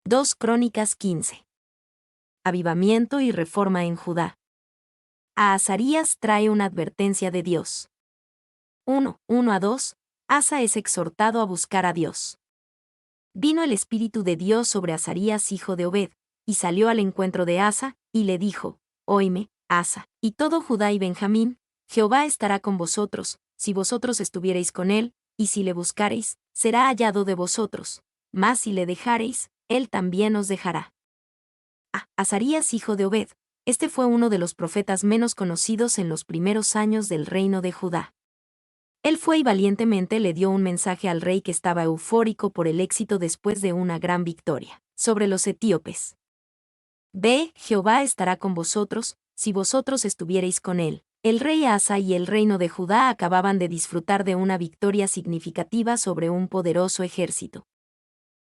2 Crónicas 15. Avivamiento y reforma en Judá. A Azarías trae una advertencia de Dios. 1:1-2. Asa es exhortado a buscar a Dios. Vino el Espíritu de Dios sobre Azarías hijo de Obed, y salió al encuentro de Asa, y le dijo: Oíme, Asa, y todo Judá y Benjamín, Jehová estará con vosotros, si vosotros estuviereis con él, y si le buscareis, será hallado de vosotros, mas si le dejareis, él también os dejará. Azarías hijo de Obed, este fue uno de los profetas menos conocidos en los primeros años del reino de Judá. Él fue y valientemente le dio un mensaje al rey que estaba eufórico por el éxito después de una gran victoria sobre los etíopes. Ve, Jehová estará con vosotros, si vosotros estuviereis con él. El rey Asa y el reino de Judá acababan de disfrutar de una victoria significativa sobre un poderoso ejército.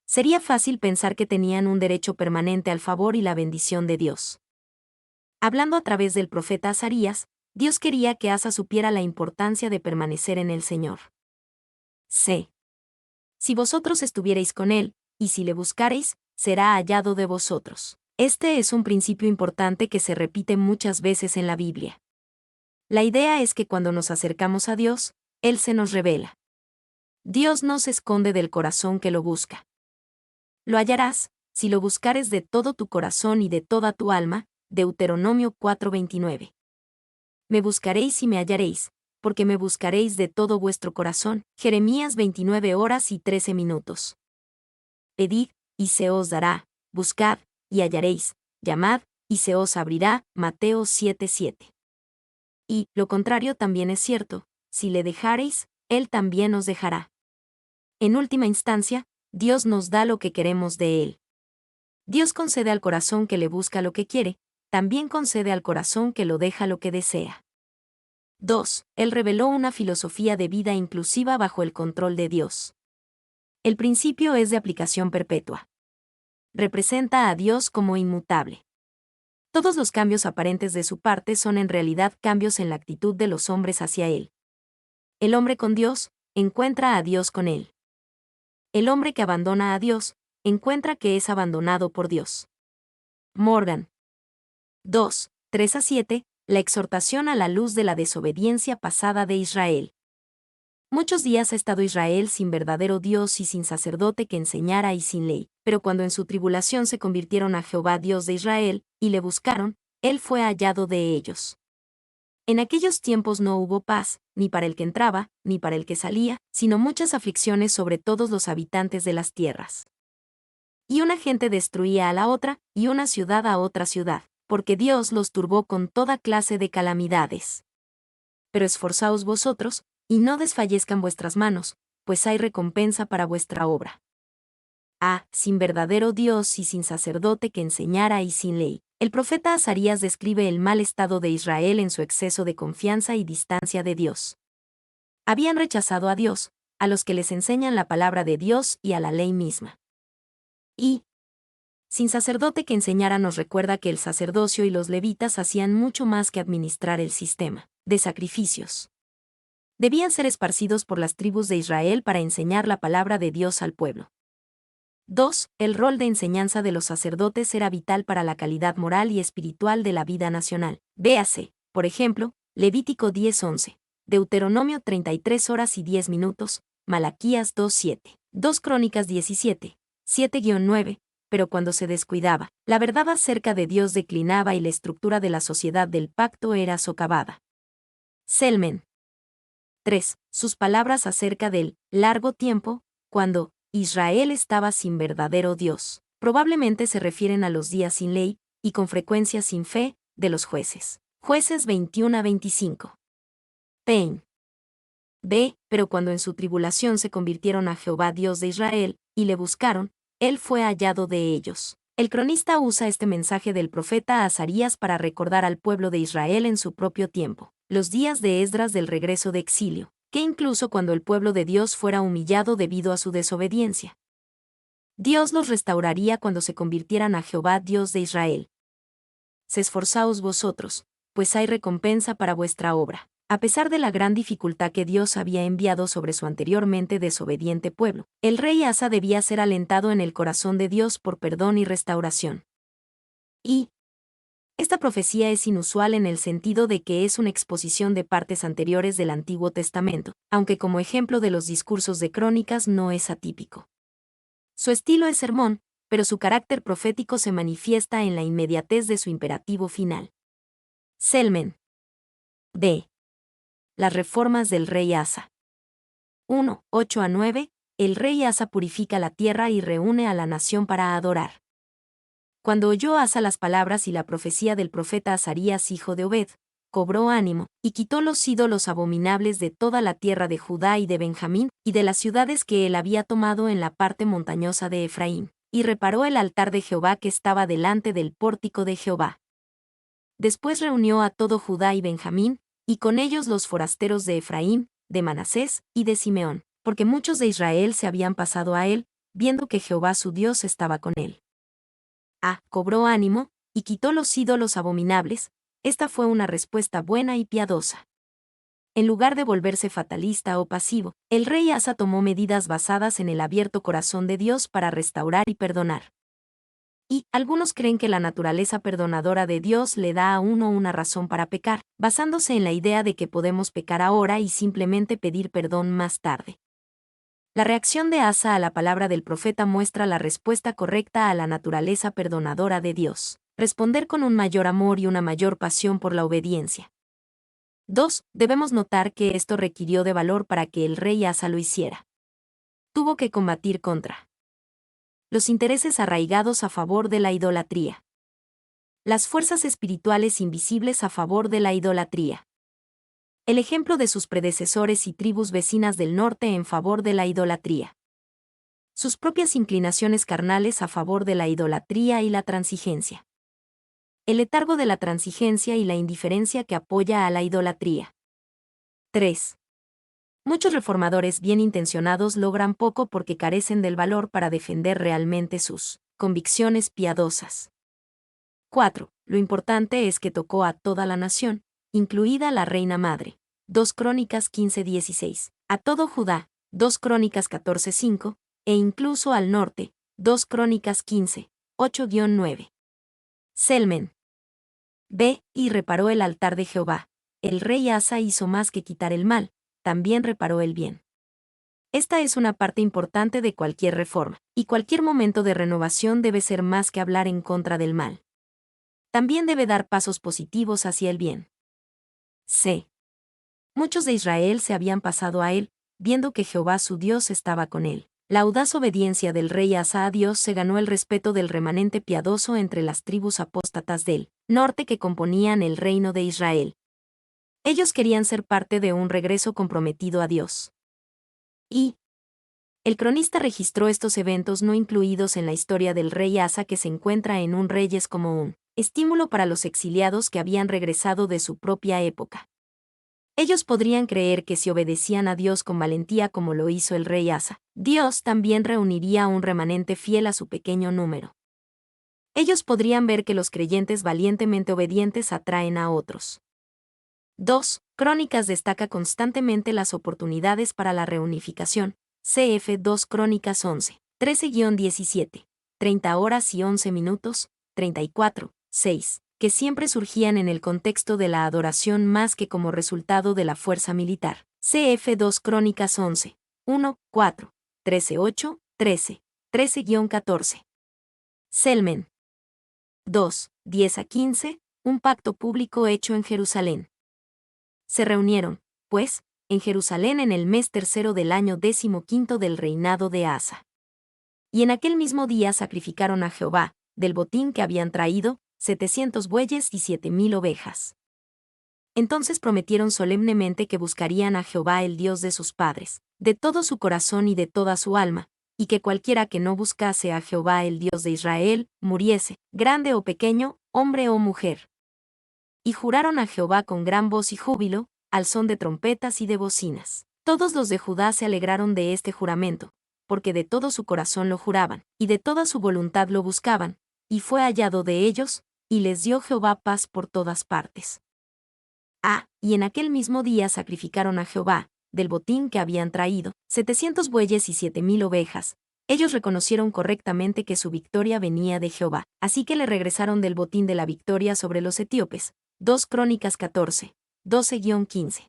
Sería fácil pensar que tenían un derecho permanente al favor y la bendición de Dios. Hablando a través del profeta Azarías, Dios quería que Asa supiera la importancia de permanecer en el Señor. C. Si vosotros estuviereis con él, y si le buscareis, será hallado de vosotros. Este es un principio importante que se repite muchas veces en la Biblia. La idea es que cuando nos acercamos a Dios, Él se nos revela. Dios no se esconde del corazón que lo busca. Lo hallarás, si lo buscares de todo tu corazón y de toda tu alma. Deuteronomio 4:29. Me buscaréis y me hallaréis, porque me buscaréis de todo vuestro corazón. Jeremías 29:13. Pedid, y se os dará, buscad, y hallaréis, llamad, y se os abrirá. Mateo 7:7. Y, lo contrario también es cierto, si le dejareis, Él también os dejará. En última instancia, Dios nos da lo que queremos de Él. Dios concede al corazón que le busca lo que quiere, también concede al corazón que lo deja lo que desea. 2. Él reveló una filosofía de vida inclusiva bajo el control de Dios. El principio es de aplicación perpetua. Representa a Dios como inmutable. Todos los cambios aparentes de su parte son en realidad cambios en la actitud de los hombres hacia Él. El hombre con Dios, encuentra a Dios con él. El hombre que abandona a Dios, encuentra que es abandonado por Dios. Morgan. 2:3-7. La exhortación a la luz de la desobediencia pasada de Israel. Muchos días ha estado Israel sin verdadero Dios y sin sacerdote que enseñara y sin ley, pero cuando en su tribulación se convirtieron a Jehová Dios de Israel, y le buscaron, Él fue hallado de ellos. En aquellos tiempos no hubo paz, ni para el que entraba, ni para el que salía, sino muchas aflicciones sobre todos los habitantes de las tierras. Y una gente destruía a la otra, y una ciudad a otra ciudad, porque Dios los turbó con toda clase de calamidades. Pero esforzaos vosotros, y no desfallezcan vuestras manos, pues hay recompensa para vuestra obra. Sin verdadero Dios y sin sacerdote que enseñara y sin ley. El profeta Azarías describe el mal estado de Israel en su exceso de confianza y distancia de Dios. Habían rechazado a Dios, a los que les enseñan la palabra de Dios y a la ley misma. Y, sin sacerdote que enseñara, nos recuerda que el sacerdocio y los levitas hacían mucho más que administrar el sistema de sacrificios. Debían ser esparcidos por las tribus de Israel para enseñar la palabra de Dios al pueblo. 2. El rol de enseñanza de los sacerdotes era vital para la calidad moral y espiritual de la vida nacional. Véase, por ejemplo, Levítico 10:11, Deuteronomio 33:10, Malaquías 2:7, 2 Crónicas 17, 7-9. Pero cuando se descuidaba, la verdad acerca de Dios declinaba y la estructura de la sociedad del pacto era socavada. Selmen. 3. Sus palabras acerca del largo tiempo, cuando Israel estaba sin verdadero Dios, probablemente se refieren a los días sin ley, y con frecuencia sin fe, de los jueces. Jueces 21-25. Payne. B. Pero cuando en su tribulación se convirtieron a Jehová Dios de Israel, y le buscaron, Él fue hallado de ellos. El cronista usa este mensaje del profeta Azarías para recordar al pueblo de Israel en su propio tiempo, los días de Esdras del regreso de exilio, que incluso cuando el pueblo de Dios fuera humillado debido a su desobediencia, Dios los restauraría cuando se convirtieran a Jehová Dios de Israel. Se esforzaos vosotros, pues hay recompensa para vuestra obra. A pesar de la gran dificultad que Dios había enviado sobre su anteriormente desobediente pueblo, el rey Asa debía ser alentado en el corazón de Dios por perdón y restauración. Y esta profecía es inusual en el sentido de que es una exposición de partes anteriores del Antiguo Testamento, aunque como ejemplo de los discursos de Crónicas no es atípico. Su estilo es sermón, pero su carácter profético se manifiesta en la inmediatez de su imperativo final. Selmen. B. Las reformas del rey Asa. 1, 8-9. El rey Asa purifica la tierra y reúne a la nación para adorar. Cuando oyó Asa las palabras y la profecía del profeta Azarías hijo de Obed, cobró ánimo, y quitó los ídolos abominables de toda la tierra de Judá y de Benjamín, y de las ciudades que él había tomado en la parte montañosa de Efraín, y reparó el altar de Jehová que estaba delante del pórtico de Jehová. Después reunió a todo Judá y Benjamín, y con ellos los forasteros de Efraín, de Manasés y de Simeón, porque muchos de Israel se habían pasado a él, viendo que Jehová su Dios estaba con él. Cobró ánimo, y quitó los ídolos abominables. Esta fue una respuesta buena y piadosa. En lugar de volverse fatalista o pasivo, el rey Asa tomó medidas basadas en el abierto corazón de Dios para restaurar y perdonar. Y algunos creen que la naturaleza perdonadora de Dios le da a uno una razón para pecar, basándose en la idea de que podemos pecar ahora y simplemente pedir perdón más tarde. La reacción de Asa a la palabra del profeta muestra la respuesta correcta a la naturaleza perdonadora de Dios: responder con un mayor amor y una mayor pasión por la obediencia. 2. Debemos notar que esto requirió de valor para que el rey Asa lo hiciera. Tuvo que combatir contra los intereses arraigados a favor de la idolatría. Las fuerzas espirituales invisibles a favor de la idolatría. El ejemplo de sus predecesores y tribus vecinas del norte en favor de la idolatría. Sus propias inclinaciones carnales a favor de la idolatría y la transigencia. El letargo de la transigencia y la indiferencia que apoya a la idolatría. 3. Muchos reformadores bien intencionados logran poco porque carecen del valor para defender realmente sus convicciones piadosas. 4. Lo importante es que tocó a toda la nación, incluida la reina madre. 2 Crónicas 15:16. A todo Judá. 2 Crónicas 14:5. E incluso al norte. 2 Crónicas 15:8-9. Selmen. B. Y reparó el altar de Jehová. El rey Asa hizo más que quitar el mal, también reparó el bien. Esta es una parte importante de cualquier reforma, y cualquier momento de renovación debe ser más que hablar en contra del mal. También debe dar pasos positivos hacia el bien. C. Muchos de Israel se habían pasado a él, viendo que Jehová su Dios estaba con él. La audaz obediencia del rey Asa a Dios se ganó el respeto del remanente piadoso entre las tribus apóstatas del norte que componían el reino de Israel. Ellos querían ser parte de un regreso comprometido a Dios. Y el cronista registró estos eventos no incluidos en la historia del rey Asa que se encuentra en un Reyes como un estímulo para los exiliados que habían regresado de su propia época. Ellos podrían creer que si obedecían a Dios con valentía como lo hizo el rey Asa, Dios también reuniría a un remanente fiel a su pequeño número. Ellos podrían ver que los creyentes valientemente obedientes atraen a otros. 2. Crónicas destaca constantemente las oportunidades para la reunificación. CF 2 Crónicas 11, 13-17, 30 horas y 11 minutos, 34, 6, que siempre surgían en el contexto de la adoración más que como resultado de la fuerza militar. CF 2 Crónicas 11, 1, 4, 13-8, 13, 13-14. Selmen. 2, 10-15, un pacto público hecho en Jerusalén. Se reunieron, pues, en Jerusalén en el mes tercero del año 15 del reinado de Asa. Y en aquel mismo día sacrificaron a Jehová, del botín que habían traído, 700 bueyes y 7,000 ovejas. Entonces prometieron solemnemente que buscarían a Jehová el Dios de sus padres, de todo su corazón y de toda su alma, y que cualquiera que no buscase a Jehová el Dios de Israel, muriese, grande o pequeño, hombre o mujer. Y juraron a Jehová con gran voz y júbilo, al son de trompetas y de bocinas. Todos los de Judá se alegraron de este juramento, porque de todo su corazón lo juraban, y de toda su voluntad lo buscaban, y fue hallado de ellos, y les dio Jehová paz por todas partes. Y en aquel mismo día sacrificaron a Jehová, del botín que habían traído, 700 bueyes y 7000 ovejas. Ellos reconocieron correctamente que su victoria venía de Jehová, así que le regresaron del botín de la victoria sobre los etíopes. 2 Crónicas 14, 12-15.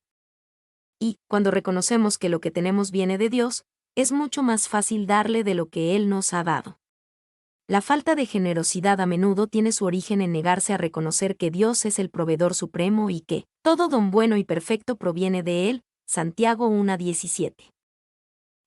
Y, cuando reconocemos que lo que tenemos viene de Dios, es mucho más fácil darle de lo que Él nos ha dado. La falta de generosidad a menudo tiene su origen en negarse a reconocer que Dios es el proveedor supremo y que todo don bueno y perfecto proviene de Él. Santiago 1:17.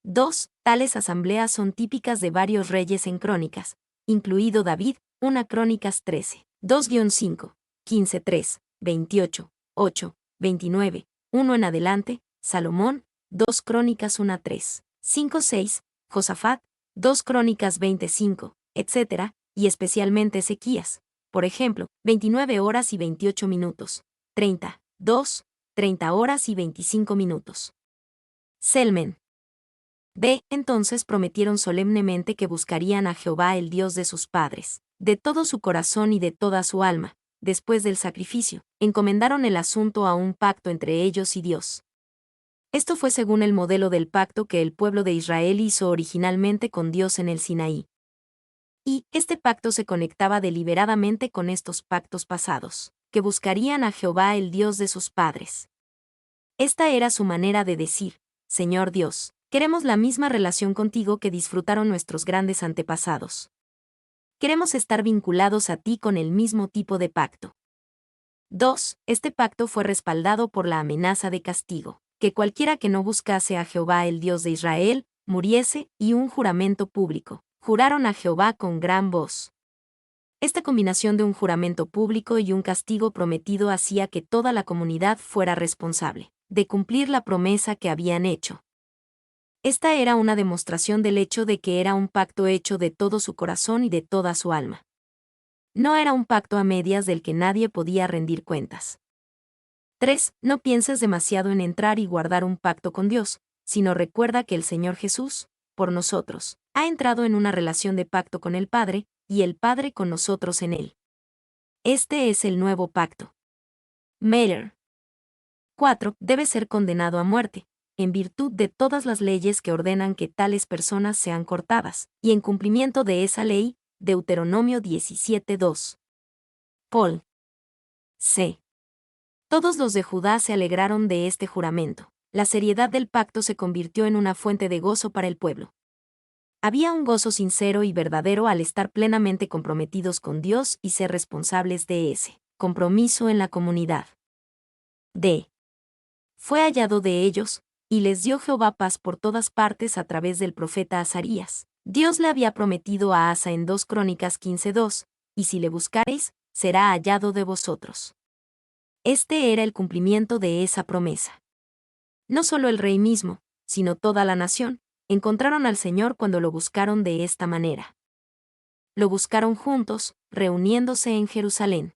2. Tales asambleas son típicas de varios reyes en Crónicas, incluido David, 1 Crónicas 13, 2-5, 15:3, 28, 8, 29, 1 en adelante, Salomón, 2 Crónicas 1:3, 5-6, Josafat, 2 Crónicas 25, etc., y especialmente Ezequías, por ejemplo, 29 horas y 28 minutos, 30, 2, 30 horas y 25 minutos. Selmen. Entonces prometieron solemnemente que buscarían a Jehová el Dios de sus padres, de todo su corazón y de toda su alma. Después del sacrificio, encomendaron el asunto a un pacto entre ellos y Dios. Esto fue según el modelo del pacto que el pueblo de Israel hizo originalmente con Dios en el Sinaí. Y este pacto se conectaba deliberadamente con estos pactos pasados, que buscarían a Jehová el Dios de sus padres. Esta era su manera de decir: Señor Dios, queremos la misma relación contigo que disfrutaron nuestros grandes antepasados. Queremos estar vinculados a ti con el mismo tipo de pacto. 2. Este pacto fue respaldado por la amenaza de castigo, que cualquiera que no buscase a Jehová el Dios de Israel, muriese, y un juramento público. Juraron a Jehová con gran voz. Esta combinación de un juramento público y un castigo prometido hacía que toda la comunidad fuera responsable de cumplir la promesa que habían hecho. Esta era una demostración del hecho de que era un pacto hecho de todo su corazón y de toda su alma. No era un pacto a medias del que nadie podía rendir cuentas. 3. No pienses demasiado en entrar y guardar un pacto con Dios, sino recuerda que el Señor Jesús, por nosotros, ha entrado en una relación de pacto con el Padre, y el Padre con nosotros en él. Este es el nuevo pacto. Meyer. 4. Debe ser condenado a muerte, en virtud de todas las leyes que ordenan que tales personas sean cortadas, y en cumplimiento de esa ley, Deuteronomio 17:2. Paul. C. Todos los de Judá se alegraron de este juramento. La seriedad del pacto se convirtió en una fuente de gozo para el pueblo. Había un gozo sincero y verdadero al estar plenamente comprometidos con Dios y ser responsables de ese compromiso en la comunidad. D. Fue hallado de ellos, y les dio Jehová paz por todas partes a través del profeta Azarías. Dios le había prometido a Asa en 2 Crónicas 15:2, y si le buscareis, será hallado de vosotros. Este era el cumplimiento de esa promesa. No solo el rey mismo, sino toda la nación, encontraron al Señor cuando lo buscaron de esta manera. Lo buscaron juntos, reuniéndose en Jerusalén.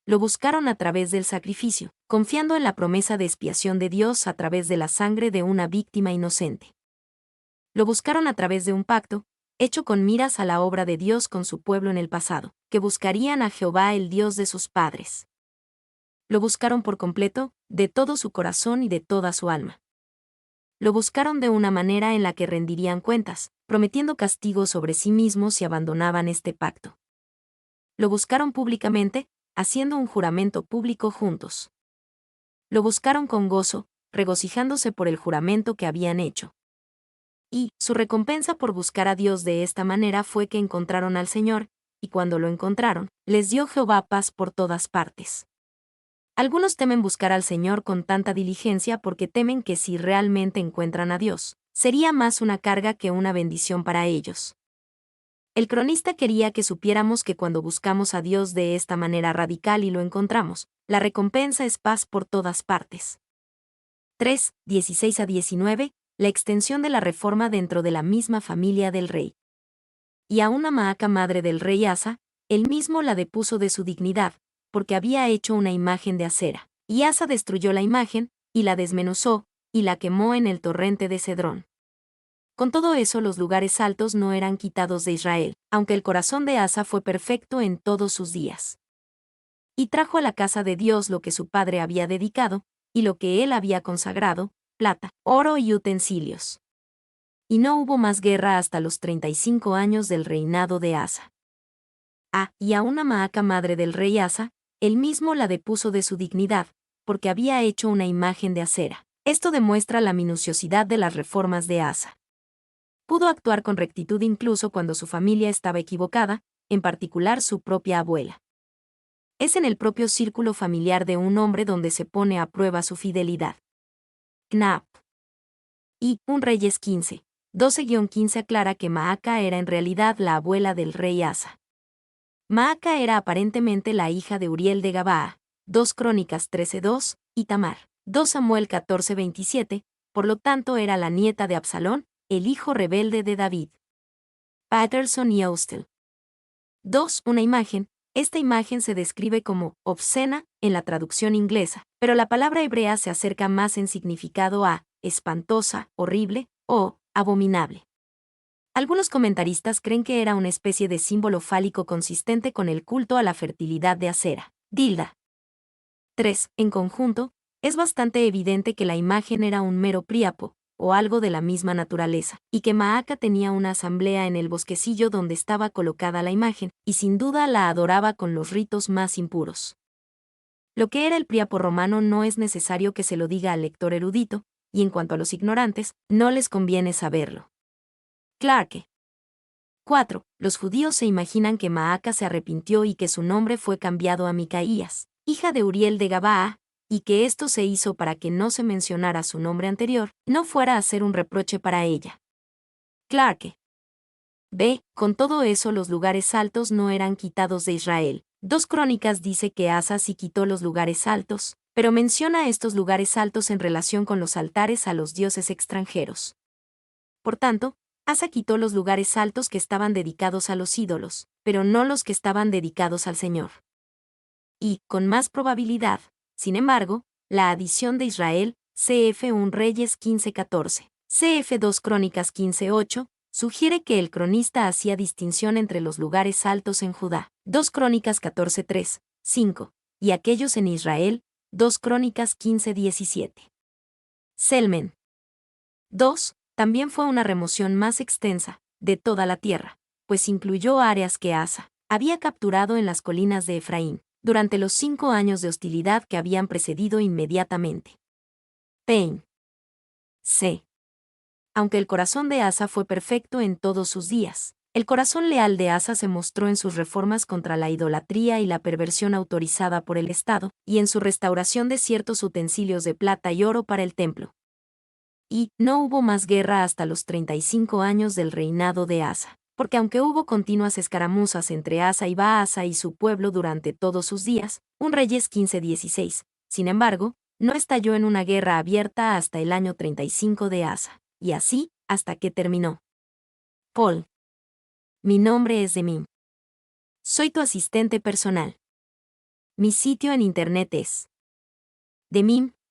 Lo buscaron a través del sacrificio, confiando en la promesa de expiación de Dios a través de la sangre de una víctima inocente. Lo buscaron a través de un pacto, hecho con miras a la obra de Dios con su pueblo en el pasado, que buscarían a Jehová el Dios de sus padres. Lo buscaron por completo, de todo su corazón y de toda su alma. Lo buscaron de una manera en la que rendirían cuentas, prometiendo castigo sobre sí mismos si abandonaban este pacto. Lo buscaron públicamente, haciendo un juramento público juntos. Lo buscaron con gozo, regocijándose por el juramento que habían hecho. Y su recompensa por buscar a Dios de esta manera fue que encontraron al Señor, y cuando lo encontraron, les dio Jehová paz por todas partes. Algunos temen buscar al Señor con tanta diligencia porque temen que si realmente encuentran a Dios, sería más una carga que una bendición para ellos. El cronista quería que supiéramos que cuando buscamos a Dios de esta manera radical y lo encontramos, la recompensa es paz por todas partes. 3, 16-19, la extensión de la reforma dentro de la misma familia del rey. Y a una Maaca madre del rey Asa, él mismo la depuso de su dignidad, porque había hecho una imagen de acera. Y Asa destruyó la imagen, y la desmenuzó, y la quemó en el torrente de Cedrón. Con todo eso los lugares altos no eran quitados de Israel, aunque el corazón de Asa fue perfecto en todos sus días. y trajo a la casa de Dios lo que su padre había dedicado, y lo que él había consagrado, plata, oro y utensilios. Y no hubo más guerra hasta los 35 años del reinado de Asa. Y a una Maaca madre del rey Asa, él mismo la depuso de su dignidad, porque había hecho una imagen de acera. Esto demuestra la minuciosidad de las reformas de Asa. Pudo actuar con rectitud incluso cuando su familia estaba equivocada, en particular su propia abuela. Es en el propio círculo familiar de un hombre donde se pone a prueba su fidelidad. Knapp. Y Reyes 15, 12-15 aclara que Maaca era en realidad la abuela del rey Asa. Maaca era aparentemente la hija de Uriel de Gabaa, 2 Crónicas 13:2, y Tamar, 2 Samuel 14:27, por lo tanto era la nieta de Absalón, el hijo rebelde de David. Patterson y Austell. 2. Una imagen. Esta imagen se describe como obscena en la traducción inglesa, pero la palabra hebrea se acerca más en significado a espantosa, horrible o abominable. Algunos comentaristas creen que era una especie de símbolo fálico consistente con el culto a la fertilidad de Acera. Dilda. 3. En conjunto, es bastante evidente que la imagen era un mero príapo, o algo de la misma naturaleza, y que Maaca tenía una asamblea en el bosquecillo donde estaba colocada la imagen, y sin duda la adoraba con los ritos más impuros. Lo que era el príapo romano no es necesario que se lo diga al lector erudito, y en cuanto a los ignorantes, no les conviene saberlo. Clarke. 4. Los judíos se imaginan que Maaca se arrepintió y que su nombre fue cambiado a Micaías, hija de Uriel de Gabaa, y que esto se hizo para que no se mencionara su nombre anterior, no fuera a ser un reproche para ella. Clarke. B. Con todo eso los lugares altos no eran quitados de Israel. 2 Crónicas dice que Asa sí quitó los lugares altos, pero menciona estos lugares altos en relación con los altares a los dioses extranjeros. Por tanto, Asa quitó los lugares altos que estaban dedicados a los ídolos, pero no los que estaban dedicados al Señor. Y, con más probabilidad, sin embargo, la adición de Israel, cf. 1 Reyes 15:14, cf. 2 Crónicas 15:8, sugiere que el cronista hacía distinción entre los lugares altos en Judá, 2 Crónicas 14:3, 5, y aquellos en Israel, 2 Crónicas 15:17. Selmen. 2. También fue una remoción más extensa, de toda la tierra, pues incluyó áreas que Asa había capturado en las colinas de Efraín, durante los 5 años de hostilidad que habían precedido inmediatamente. Payne. C. Aunque el corazón de Asa fue perfecto en todos sus días, el corazón leal de Asa se mostró en sus reformas contra la idolatría y la perversión autorizada por el Estado, y en su restauración de ciertos utensilios de plata y oro para el templo. Y no hubo más guerra hasta los 35 años del reinado de Asa, porque aunque hubo continuas escaramuzas entre Asa y Baasa y su pueblo durante todos sus días, 1 Reyes 15:16, sin embargo, no estalló en una guerra abierta hasta el año 35 de Asa, y así, hasta que terminó. Paul. Mi nombre es Demim. Soy tu asistente personal. Mi sitio en internet es demim.es.tl.